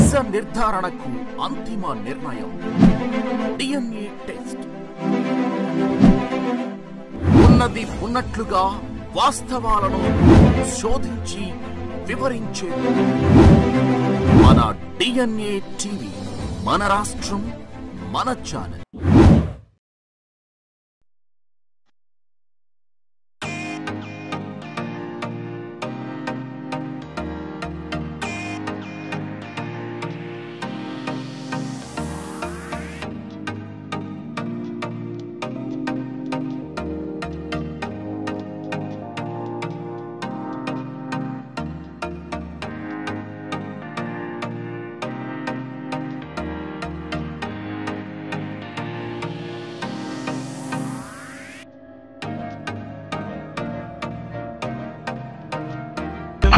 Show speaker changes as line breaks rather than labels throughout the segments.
నిజ నిర్ధారణకు అంతిమ నిర్ణయం DNA టెస్ట్. ఉన్నది ఉన్నట్లుగా వాస్తవాలను శోధించి వివరించే మన DNA టీవీ, మన రాష్ట్రం, మన ఛానల్.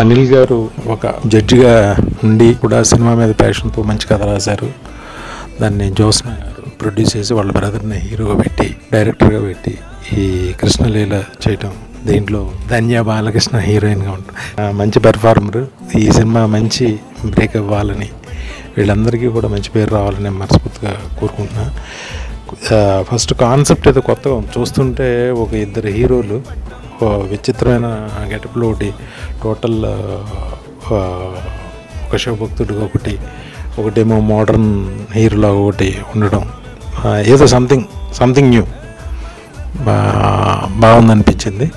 అనిల్ గారు ఒక జడ్జిగా ఉండి కూడా సినిమా మీద ప్యాషన్తో మంచి కథ రాశారు. దాన్ని జ్యోత్స్న గారు ప్రొడ్యూస్ చేసి వాళ్ళ బ్రదర్ని హీరోగా పెట్టి డైరెక్టర్గా పెట్టి ఈ కృష్ణలీల చేయటం, దీంట్లో ధన్య బాలకృష్ణ హీరోయిన్గా ఉంటుంది. మంచి పెర్ఫార్మర్. ఈ సినిమా మంచి బ్రేక్ అవ్వాలని, వీళ్ళందరికీ కూడా మంచి పేరు రావాలని మనస్ఫూర్తిగా కోరుకుంటున్నా. ఫస్ట్ కాన్సెప్ట్ ఏదో కొత్తగా చూస్తుంటే ఒక ఇద్దరు హీరోలు విచిత్రమైన గెటప్లో ఒకటి, టోటల్ ఒక శివభక్తుడిగా ఒకటేమో మోడర్న్ హీరోలాగా ఒకటి ఉండడం, ఏదో సంథింగ్ న్యూ బాగుందనిపించింది.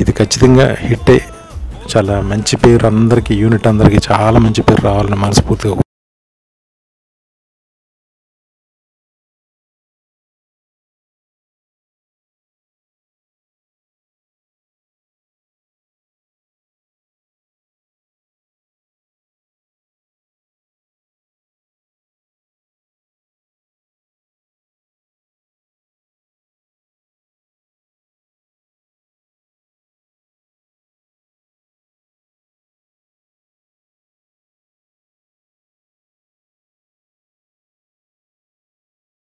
ఇది ఖచ్చితంగా హిట్ అయ్యి చాలా మంచి పేరు అందరికీ, యూనిట్ అందరికీ చాలా మంచి పేరు రావాలని మనస్ఫూర్తిగా